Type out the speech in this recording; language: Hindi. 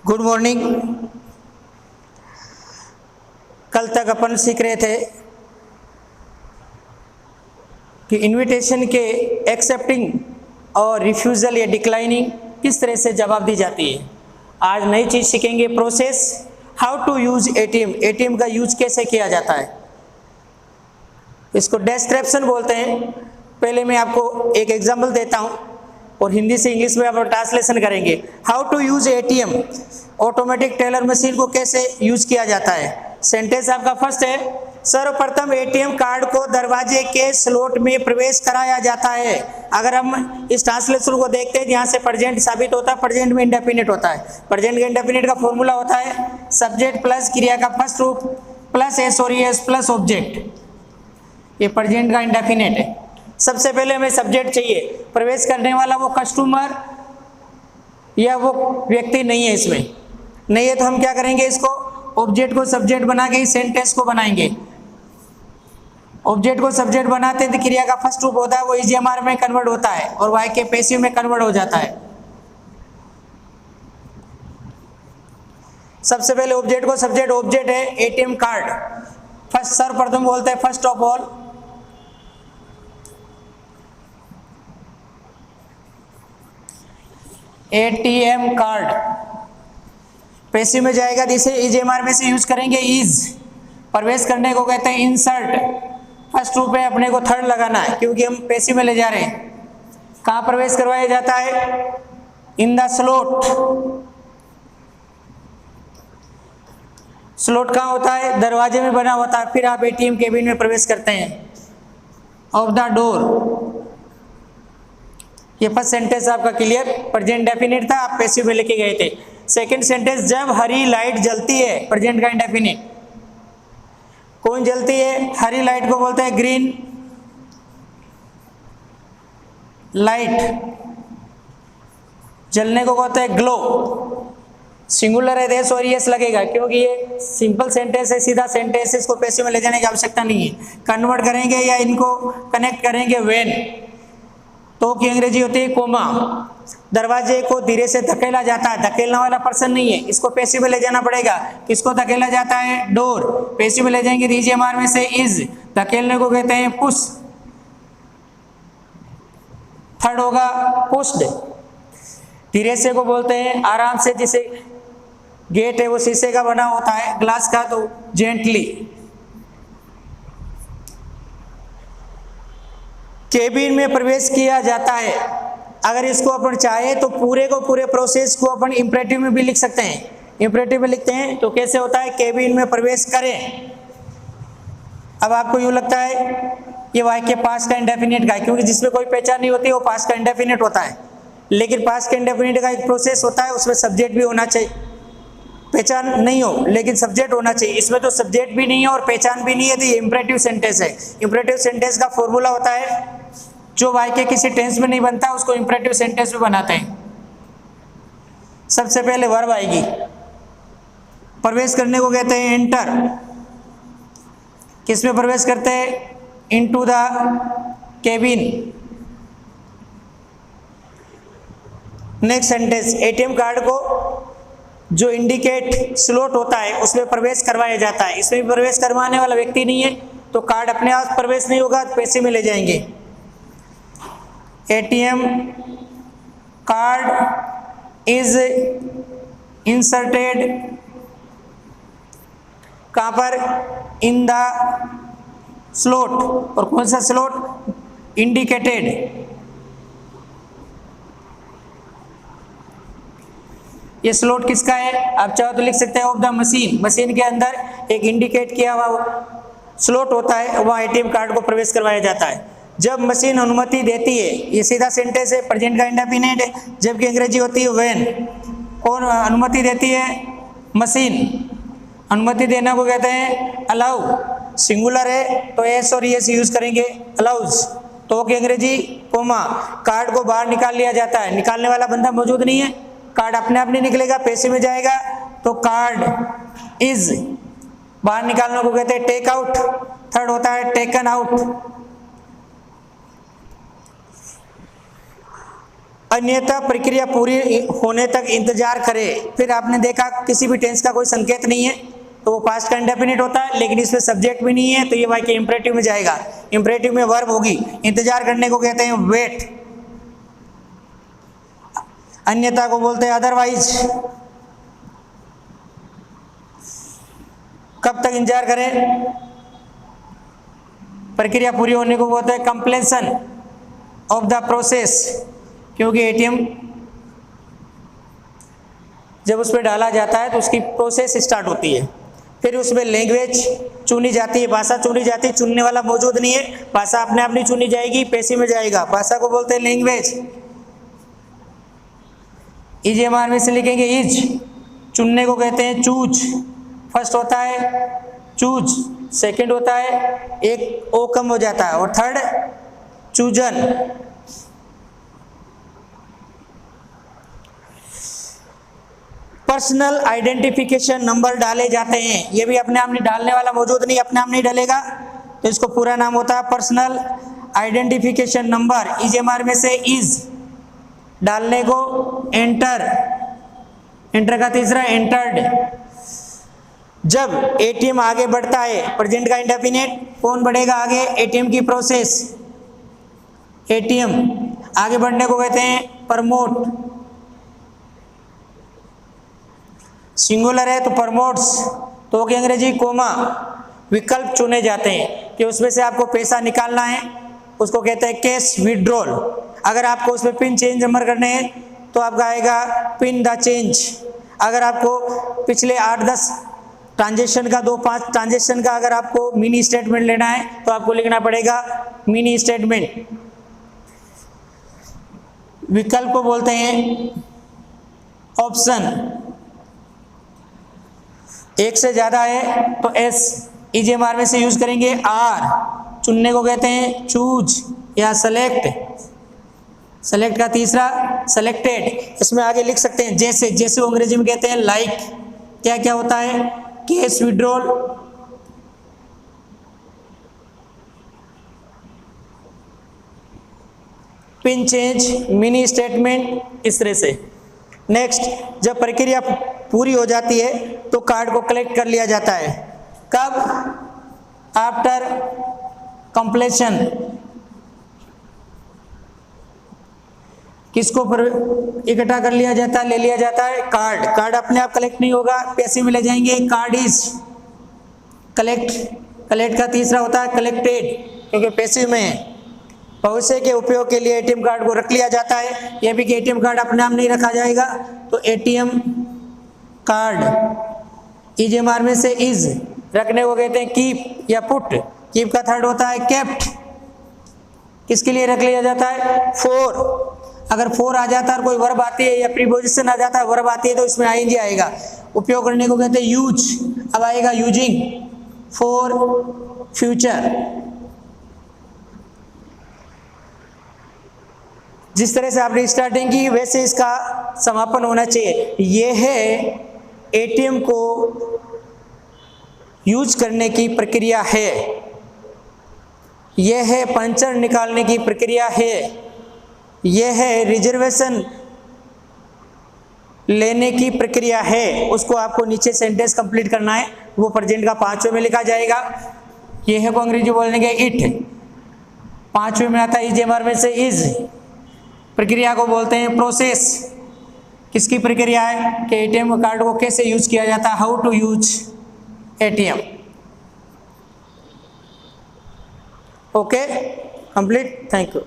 Good morning. कल तक अपन सीख रहे थे कि इनविटेशन के एक्सेप्टिंग और रिफ्यूज़ल या डिक्लाइनिंग किस तरह से जवाब दी जाती है। आज नई चीज़ सीखेंगे, process how to use ATM. ATM का यूज कैसे किया जाता है, इसको डिस्क्रिप्शन बोलते हैं। पहले मैं आपको एक एग्जांपल देता हूं और हिंदी से इंग्लिश में आप ट्रांसलेशन करेंगे। How to use ATM, automatic teller machine को कैसे यूज किया जाता है। सेंटेंस आपका फर्स्ट है, सर्वप्रथम एटीएम कार्ड को दरवाजे के स्लॉट में प्रवेश कराया जाता है। अगर हम इस ट्रांसलेशन को देखते हैं, यहाँ से प्रेजेंट साबित होता है, प्रेजेंट में इंडेफिनिट होता है। प्रेजेंट का इंडेफिनिट का फॉर्मूला होता है सब्जेक्ट प्लस क्रिया का फर्स्ट रूप प्लस एस और एस प्लस ऑब्जेक्ट। ये प्रेजेंट का इंडेफिनिट है। सबसे पहले हमें सब्जेक्ट चाहिए, प्रवेश करने वाला वो कस्टमर या वो व्यक्ति नहीं है, इसमें नहीं है तो हम क्या करेंगे, इसको ऑब्जेक्ट को सब्जेक्ट बना के इस सेंटेंस को बनाएंगे। ऑब्जेक्ट को सब्जेक्ट बनाते हैं तो क्रिया का फर्स्ट रूप होता है वो ईजीएमआर में कन्वर्ट होता है और वाई के पैसिव में कन्वर्ट हो जाता है। सबसे पहले ऑब्जेक्ट को सब्जेक्ट, ऑब्जेक्ट है एटीएम कार्ड। फर्स्ट सर्वप्रथम बोलते हैं first of all ATM card. Passive में जाएगा, जिसे ईजीएमआर में से यूज करेंगे इज। प्रवेश करने को कहते हैं इंसर्ट। फर्स्ट रूप है, अपने को थर्ड लगाना है क्योंकि हम पैसिव में ले जा रहे हैं। कहाँ प्रवेश करवाया जाता है, इन द स्लॉट। स्लॉट कहाँ होता है, दरवाजे में बना होता है। फिर आप एटीएम केबिन में प्रवेश करते हैं, ऑफ द डोर। ये फर्स्ट सेंटेंस आपका क्लियर, प्रेजेंट डेफिनेट था, आप पैसिव में लेके गए थे। सेकंड सेंटेंस, जब हरी लाइट जलती है, प्रेजेंट का इंडेफिनिट। कौन जलती है, हरी लाइट को बोलते हैं ग्रीन लाइट। जलने को कहते हैं ग्लो। सिंगुलर है, देश और यस लगेगा क्योंकि ये सिंपल सेंटेंस है, सीधा सेंटेंस है, इसको पैसिव में ले जाने की आवश्यकता नहीं है। कन्वर्ट करेंगे या इनको कनेक्ट करेंगे व्हेन, तो की अंग्रेजी होती है कोमा। दरवाजे को धीरे से धकेला जाता है, धकेलने वाला पर्सन नहीं है, इसको पैसिव में ले जाना पड़ेगा। किसको धकेला जाता है, डोर। पैसिव में ले जाएंगे ईजीएमआर में से इज। धकेलने को कहते हैं पुश। थर्ड होगा पुश्ड। धीरे से को बोलते हैं आराम से, जिसे गेट है वो शीशे का बना होता है, ग्लास का, तो जेंटली। केबिन में प्रवेश किया जाता है। अगर इसको अपन चाहे तो पूरे को पूरे प्रोसेस को अपन इंपरेटिव में भी लिख सकते हैं। इंपरेटिव में लिखते हैं तो कैसे होता है, केबिन में प्रवेश करें। अब आपको यूं लगता है ये वाई के पास का इंडेफिनिट का है, क्योंकि जिसमें कोई पहचान नहीं होती वो पास का इंडेफिनिट होता है। लेकिन पास के इंडेफिनिट का एक प्रोसेस होता है, उसमें सब्जेक्ट भी होना चाहिए। पहचान नहीं हो लेकिन सब्जेक्ट होना चाहिए। इसमें तो सब्जेक्ट भी नहीं है और पहचान भी नहीं है, तो ये इंपरेटिव सेंटेंस है। इंपरेटिव सेंटेंस का फॉर्मूला होता है जो वाई के किसी टेंस में नहीं बनता उसको इंपरेटिव सेंटेंस में बनाते हैं। सबसे पहले वर्ब आएगी, प्रवेश करने को कहते हैं एंटर। किसमें प्रवेश करते हैं, into the cabin. Next sentence, ATM card को जो इंडिकेट स्लॉट होता है उसमें प्रवेश करवाया जाता है। इसमें प्रवेश करवाने वाला व्यक्ति नहीं है तो कार्ड अपने आप प्रवेश नहीं होगा, तो पैसे में ले जाएंगे। एटीएम कार्ड इज इंसर्टेड कहाँ पर, इन द स्लॉट। और कौन सा स्लॉट, इंडिकेटेड। ये स्लॉट किसका है, आप चाहो तो लिख सकते हैं ऑफ द मशीन। मशीन के अंदर एक इंडिकेट किया हुआ स्लॉट होता है, वहाँ एटीएम कार्ड को प्रवेश करवाया जाता है जब मशीन अनुमति देती है। ये सीधा सेंटेंस है, प्रेजेंट का इंडेफिनिट है, जबकि अंग्रेजी होती है व्हेन। कौन अनुमति देती है, मशीन। अनुमति देना को कहते हैं अलाउ। सिंगुलर है तो एस और एस यूज करेंगे, अलाउज। तो की अंग्रेजी कोमा। कार्ड को बाहर निकाल लिया जाता है, निकालने वाला बंदा मौजूद नहीं है, कार्ड अपने आप नहीं निकलेगा, पैसे में जाएगा, तो कार्ड इज। बाहर निकालने को कहते हैं टेक आउट। थर्ड होता है टेकन आउट। अन्यथा प्रक्रिया पूरी होने तक इंतजार करे। फिर आपने देखा किसी भी टेंस का कोई संकेत नहीं है तो वो पास्ट का इंडेफिनिट होता है, लेकिन इसमें सब्जेक्ट भी नहीं है तो ये वाक्य इंपरेटिव में जाएगा। इंपरेटिव में वर्ब होगी, इंतजार करने को कहते हैं वेट, अन्यथा को बोलते हैं अदरवाइज। कब तक इंतजार करें? प्रक्रिया पूरी होने को बोलते हैं कंप्लीशन ऑफ द प्रोसेस, क्योंकि एटीएम जब उस पर डाला जाता है तो उसकी प्रोसेस स्टार्ट होती है। फिर उसमें लैंग्वेज चुनी जाती है, भाषा चुनी जाती है, चुनने वाला मौजूद नहीं है, भाषा अपने आप नहीं चुनी जाएगी, पैसिव में जाएगा। भाषा को बोलते हैं लैंग्वेज। ईजीएमआर में से लिखेंगे इज, चुनने को कहते हैं चूज। फर्स्ट होता है चूज, सेकंड होता है एक ओ कम हो जाता है, और third chosen. Personal identification number डाले जाते हैं, ये भी अपने आप नहीं, डालने वाला मौजूद नहीं, अपने आप नहीं डलेगा, तो इसको पूरा नाम होता है पर्सनल आइडेंटिफिकेशन नंबर। ईजीएमआर में से इज, डालने को एंटर, एंटर का तीसरा एंटर्ड। जब एटीएम आगे बढ़ता है, प्रेजेंट का इंडेफिनिट, कौन बढ़ेगा आगे? एटीएम की प्रोसेस। एटीएम आगे बढ़ने को कहते हैं प्रमोट, सिंगुलर है तो प्रमोट्स, तो कि अंग्रेजी कोमा। विकल्प चुने जाते हैं कि उसमें से आपको पैसा निकालना है, उसको कहते हैं कैश विड्रॉल। अगर आपको उसमें पिन चेंज नंबर करने हैं तो आपका आएगा पिन द चेंज। अगर आपको पिछले 8-10 ट्रांजेक्शन का, 2-5 ट्रांजेक्शन का अगर आपको मिनी स्टेटमेंट लेना है तो आपको लिखना पड़ेगा मिनी स्टेटमेंट। विकल्प को बोलते हैं ऑप्शन। एक से ज्यादा है तो एस, ईजीएमआर में से यूज करेंगे आर, चुनने को कहते हैं चूज या सेलेक्ट। सेलेक्ट का तीसरा सेलेक्टेड। इसमें आगे लिख सकते हैं जैसे, जैसे अंग्रेजी में कहते हैं लाइक। क्या क्या होता है? Cash withdrawal, pin change, mini statement, इस तरह से। नेक्स्ट, जब प्रक्रिया पूरी हो जाती है तो कार्ड को कलेक्ट कर लिया जाता है। कब? After completion. किसको इकट्ठा कर लिया जाता है, ले लिया जाता है? कार्ड। कार्ड अपने आप कलेक्ट नहीं होगा, पैसे में ले जाएंगे। Card is collect. कलेक्ट का तीसरा होता है कलेक्टेड, क्योंकि पैसे में है। भविष्य के उपयोग के लिए एटीएम कार्ड को रख लिया जाता है। यह भी कि एटीएम कार्ड अपने आप नहीं रखा जाएगा, तो एटीएम कार्ड। ईजीएमआर में से इज, रखने को कहते हैं कीप या पुट। कीप का थर्ड होता है केप्ट। किसके लिए रख लिया जाता है? फॉर। अगर फॉर आ जाता है, कोई वर्ब आती है या प्रीपोजिशन आ जाता है, वर्ब आती है, तो इसमें आईएनजी आएगा। उपयोग करने को कहते हैं यूज। अब आएगा यूजिंग फॉर फ्यूचर। जिस तरह से आपने स्टार्टिंग की वैसे इसका समापन होना चाहिए। यह है एटीएम को यूज करने की प्रक्रिया है, यह है पंचर निकालने की प्रक्रिया है, यह है रिजर्वेशन लेने की प्रक्रिया है। उसको आपको नीचे सेंटेंस कंप्लीट करना है, वो प्रेजेंट का 5वें में लिखा जाएगा। यह है को अंग्रेजी बोलने के इट, 5वें में आता है ईजीएमआर में से इज। प्रक्रिया को बोलते हैं प्रोसेस। किसकी प्रक्रिया है? कि एटीएम कार्ड को कैसे यूज किया जाता है, how to use ATM. Okay, complete, thank you.